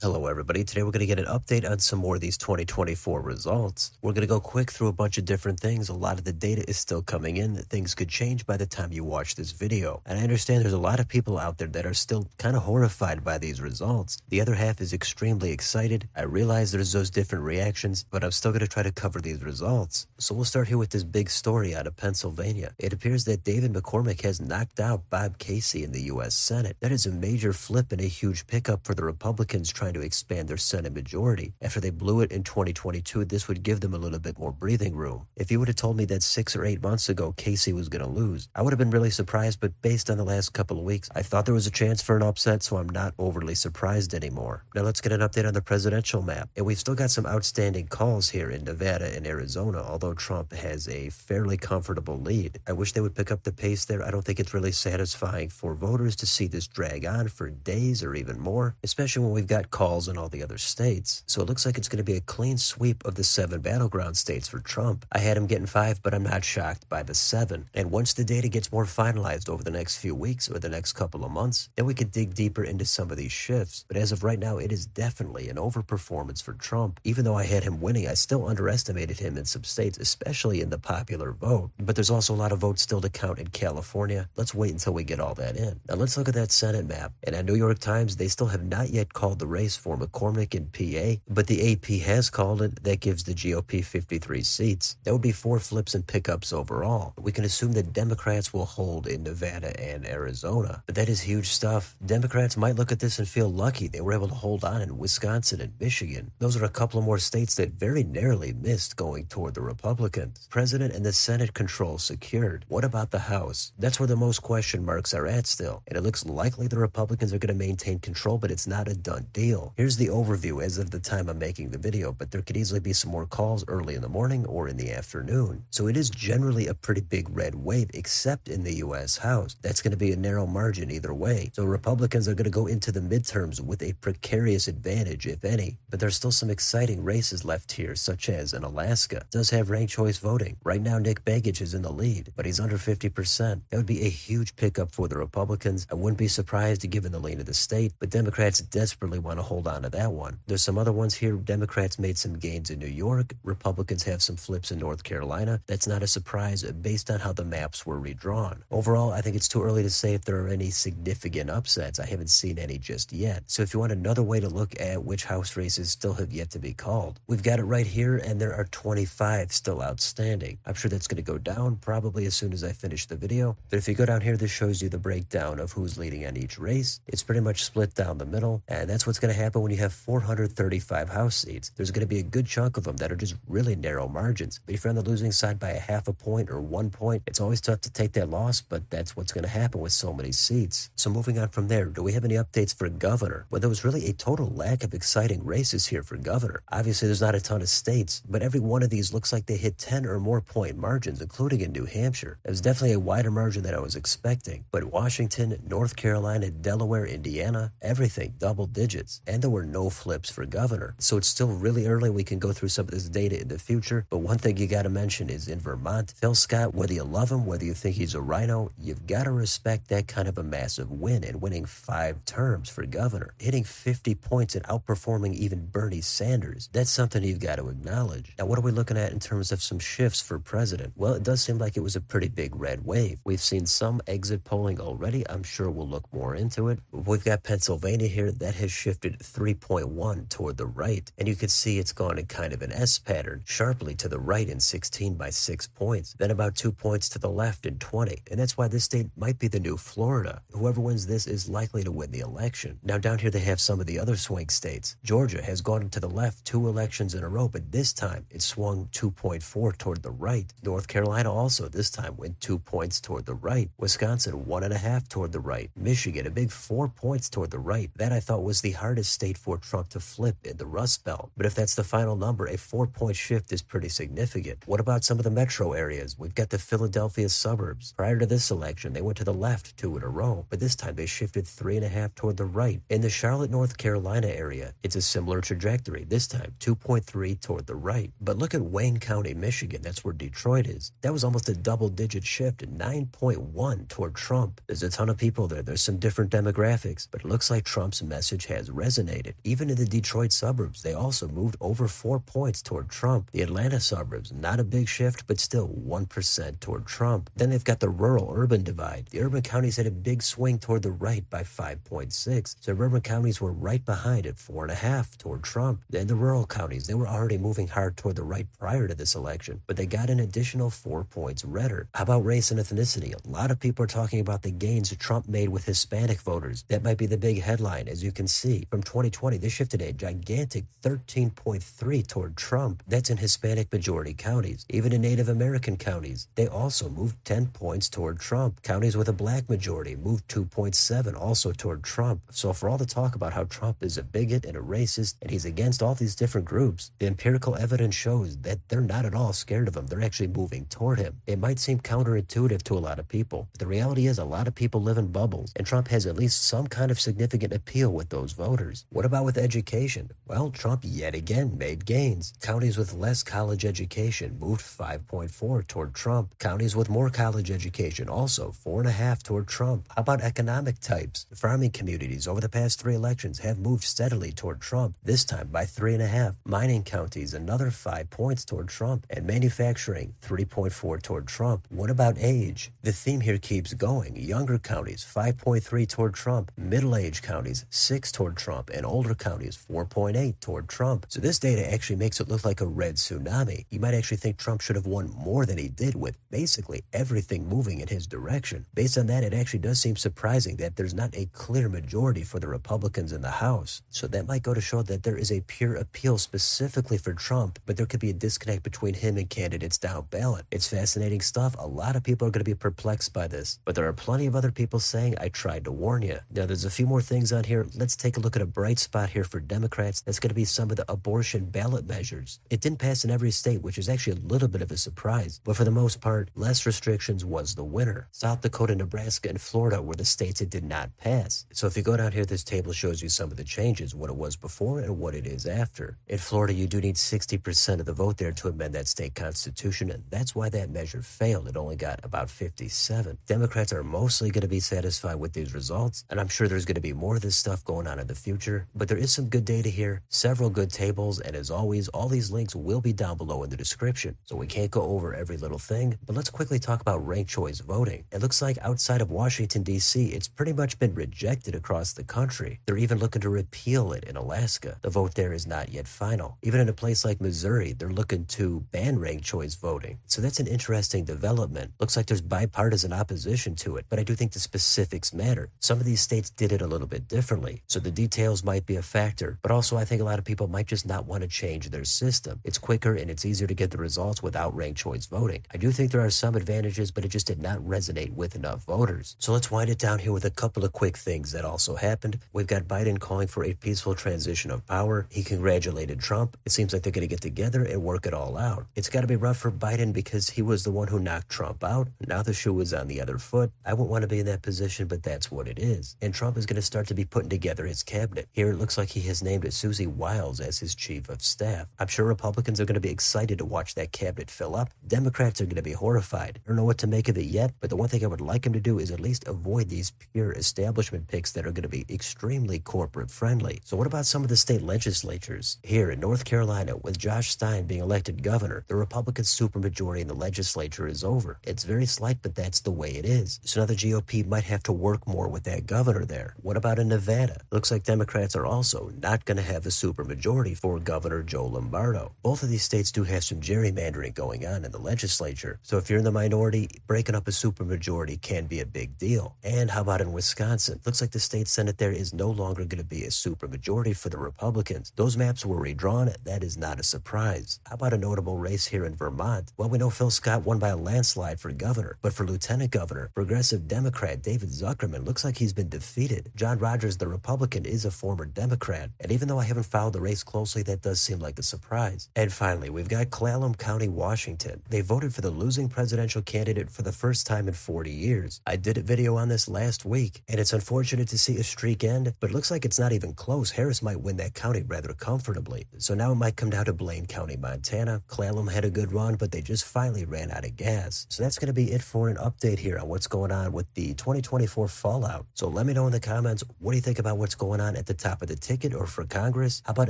Hello everybody, today we're going to get an update on some more of these 2024 results. We're going to go quick through a bunch of different things. A lot of the data is still coming in. Things could change by the time you watch this video. And I understand there's a lot of people out there that are still kind of horrified by these results. The other half is extremely excited. I realize there's those different reactions, but I'm still going to try to cover these results. So we'll start here with this big story out of Pennsylvania. It appears that David McCormick has knocked out Bob Casey in the U.S. Senate. That is a major flip and a huge pickup for the Republicans trying to expand their Senate majority. After they blew it in 2022, this would give them a little bit more breathing room. If you would have told me that 6 or 8 months ago Casey was going to lose, I would have been really surprised, but based on the last couple of weeks, I thought there was a chance for an upset, so I'm not overly surprised anymore. Now let's get an update on the presidential map. And we've still got some outstanding calls here in Nevada and Arizona, although Trump has a fairly comfortable lead. I wish they would pick up the pace there. I don't think it's really satisfying for voters to see this drag on for days or even more, especially when we've got calls in all the other states. So it looks like it's going to be a clean sweep of the 7 battleground states for Trump. I had him getting 5, but I'm not shocked by the 7. And once the data gets more finalized over the next few weeks or the next couple of months, then we could dig deeper into some of these shifts. But as of right now, it is definitely an overperformance for Trump. Even though I had him winning, I still underestimated him in some states, especially in the popular vote. But there's also a lot of votes still to count in California. Let's wait until we get all that in. Now let's look at that Senate map. And at New York Times, they still have not yet called the race for McCormick in PA, but the AP has called it. That gives the GOP 53 seats. That would be 4 flips and pickups overall. We can assume that Democrats will hold in Nevada and Arizona, but that is huge stuff. Democrats might look at this and feel lucky they were able to hold on in Wisconsin and Michigan. Those are a couple of more states that very narrowly missed going toward the Republicans. President and the Senate control secured. What about the House? That's where the most question marks are at still, and it looks likely the Republicans are going to maintain control, but it's not a done deal. Here's the overview as of the time I'm making the video, but there could easily be some more calls early in the morning or in the afternoon. So it is generally a pretty big red wave, except in the U.S. House. That's going to be a narrow margin either way. So Republicans are going to go into the midterms with a precarious advantage, if any. But there's still some exciting races left here, such as in Alaska. It does have ranked choice voting. Right now, Nick Begich is in the lead, but he's under 50%. That would be a huge pickup for the Republicans. I wouldn't be surprised given the lean of the state, but Democrats desperately want to hold on to that one. There's some other ones here. Democrats made some gains in New York. Republicans have some flips in North Carolina. That's not a surprise based on how the maps were redrawn. Overall, I think it's too early to say if there are any significant upsets. I haven't seen any just yet. So if you want another way to look at which House races still have yet to be called, we've got it right here, and there are 25 still outstanding. I'm sure that's going to go down probably as soon as I finish the video. But if you go down here, this shows you the breakdown of who's leading on each race. It's pretty much split down the middle, and that's what's going to happen when you have 435 House seats. There's going to be a good chunk of them that are just really narrow margins. But if you're on the losing side by a half a point or 1 point, it's always tough to take that loss, but that's what's going to happen with so many seats. So moving on from there, do we have any updates for governor? Well, there was really a total lack of exciting races here for governor. Obviously, there's not a ton of states, but every one of these looks like they hit 10 or more point margins, including in New Hampshire. It was definitely a wider margin than I was expecting, but Washington, North Carolina, Delaware, Indiana, everything double digits, and there were no flips for governor. So it's still really early. We can go through some of this data in the future, but one thing you got to mention is in Vermont, Phil Scott, whether you love him, whether you think he's a rhino, you've got to respect that kind of a massive win and winning 5 terms for governor, hitting 50 points and outperforming even Bernie Sanders. That's something you've got to acknowledge. Now, what are we looking at in terms of some shifts for president? Well, it does seem like it was a pretty big red wave. We've seen some exit polling already. I'm sure we'll look more into it. We've got Pennsylvania here that has shifted 3.1 toward the right, and you can see it's gone in kind of an S pattern, sharply to the right in 16 by 6 points, then about 2 points to the left in 20, and that's why this state might be the new Florida. Whoever wins this is likely to win the election. Now down here they have some of the other swing states. Georgia has gone to the left 2 elections in a row, but this time it swung 2.4 toward the right. North Carolina also this time went 2 points toward the right. Wisconsin 1.5 toward the right. Michigan a big 4 points toward the right. That I thought was the hardest state for Trump to flip in the Rust Belt. But if that's the final number, a 4-point shift is pretty significant. What about some of the metro areas? We've got the Philadelphia suburbs. Prior to this election, they went to the left 2 in a row, but this time they shifted 3.5 toward the right. In the Charlotte, North Carolina area, it's a similar trajectory. This time 2.3 toward the right. But look at Wayne County, Michigan. That's where Detroit is. That was almost a double-digit shift, 9.1 toward Trump. There's a ton of people there. There's some different demographics, but it looks like Trump's message has resonated. resonated. Even in the Detroit suburbs, they also moved over 4 points toward Trump. The Atlanta suburbs, not a big shift, but still 1% toward Trump. Then they've got the rural-urban divide. The urban counties had a big swing toward the right by 5.6. So urban counties were right behind at 4.5 toward Trump. Then the rural counties, they were already moving hard toward the right prior to this election, but they got an additional 4 points redder. How about race and ethnicity? A lot of people are talking about the gains Trump made with Hispanic voters. That might be the big headline. As you can see, from 2020, this shifted a gigantic 13.3 toward Trump. That's in Hispanic majority counties. Even in Native American counties, they also moved 10 points toward Trump. Counties with a black majority moved 2.7 also toward Trump. So for all the talk about how Trump is a bigot and a racist and he's against all these different groups, the empirical evidence shows that they're not at all scared of him. They're actually moving toward him. It might seem counterintuitive to a lot of people, but the reality is a lot of people live in bubbles, and Trump has at least some kind of significant appeal with those voters. What about with education? Well, Trump yet again made gains. Counties with less college education moved 5.4 toward Trump. Counties with more college education also 4.5 toward Trump. How about economic types? Farming communities over the past 3 elections have moved steadily toward Trump, this time by 3.5. Mining counties another 5 points toward Trump, and manufacturing 3.4 toward Trump. What about age? The theme here keeps going. Younger counties 5.3 toward Trump, middle-aged counties 6 toward Trump, and older counties 4.8 toward Trump. So this data actually makes it look like a red tsunami. You might actually think Trump should have won more than he did, with basically everything moving in his direction. Based on that, it actually does seem surprising that there's not a clear majority for the Republicans in the House. So that might go to show that there is a pure appeal specifically for Trump, but there could be a disconnect between him and candidates down ballot. It's fascinating stuff. A lot of people are going to be perplexed by this, but there are plenty of other people saying, I tried to warn you. Now, there's a few more things on here. Let's take a look at a bright spot here for Democrats. That's going to be some of the abortion ballot measures. It didn't pass in every state, which is actually a little bit of a surprise, but for the most part, less restrictions was the winner. South Dakota, Nebraska, and Florida were the states it did not pass. So if you go down here, this table shows you some of the changes, what it was before and what it is after. In Florida, you do need 60% of the vote there to amend that state constitution, and that's why that measure failed. It only got about 57. Democrats are mostly going to be satisfied with these results, and I'm sure there's going to be more of this stuff going on in the future, but there is some good data here, several good tables, and as always, all these links will be down below in the description, so we can't go over every little thing, but let's quickly talk about ranked choice voting. It looks like outside of Washington, D.C., it's pretty much been rejected across the country. They're even looking to repeal it in Alaska. The vote there is not yet final. Even in a place like Missouri, they're looking to ban ranked choice voting. So that's an interesting development. Looks like there's bipartisan opposition to it, but I do think the specifics matter. Some of these states did it a little bit differently, so the details might be a factor, but also I think a lot of people might just not want to change their system. It's quicker and it's easier to get the results without ranked choice voting. I do think there are some advantages, but it just did not resonate with enough voters. So let's wind it down here with a couple of quick things that also happened. We've got Biden calling for a peaceful transition of power. He congratulated Trump. It seems like they're going to get together and work it all out. It's got to be rough for Biden because he was the one who knocked Trump out. Now the shoe is on the other foot. I wouldn't want to be in that position, but that's what it is. And Trump is going to start to be putting together his cabinet. Here it looks like he has named Susie Wiles as his chief of staff. I'm sure Republicans are going to be excited to watch that cabinet fill up. Democrats are going to be horrified. I don't know what to make of it yet, but the one thing I would like him to do is at least avoid these pure establishment picks that are going to be extremely corporate friendly. So what about some of the state legislatures? Here in North Carolina, with Josh Stein being elected governor, the Republican supermajority in the legislature is over. It's very slight, but that's the way it is. So now the GOP might have to work more with that governor there. What about in Nevada? Looks like Democrats are also not going to have a supermajority for Governor Joe Lombardo. Both of these states do have some gerrymandering going on in the legislature. So if you're in the minority, breaking up a supermajority can be a big deal. And how about in Wisconsin? Looks like the state Senate there is no longer going to be a supermajority for the Republicans. Those maps were redrawn. That is not a surprise. How about a notable race here in Vermont? Well, we know Phil Scott won by a landslide for governor, but for lieutenant governor, progressive Democrat David Zuckerman looks like he's been defeated. John Rogers, the Republican, is a former Democrat, and even though I haven't followed the race closely, that does seem like a surprise. And finally, we've got Clallam County, Washington. They voted for the losing presidential candidate for the first time in 40 years. I did a video on this last week, and it's unfortunate to see a streak end, but it looks like it's not even close. Harris might win that county rather comfortably. So now it might come down to Blaine County, Montana. Clallam had a good run, but they just finally ran out of gas. So that's going to be it for an update here on what's going on with the 2024 fallout. So let me know in the comments, what do you think about what's going on at the top of the ticket or for Congress? How about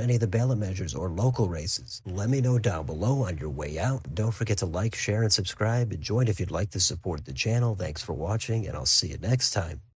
any of the ballot measures or local races? Let me know down below on your way out. Don't forget to like, share, and subscribe. Join if you'd like to support the channel. Thanks for watching, and I'll see you next time.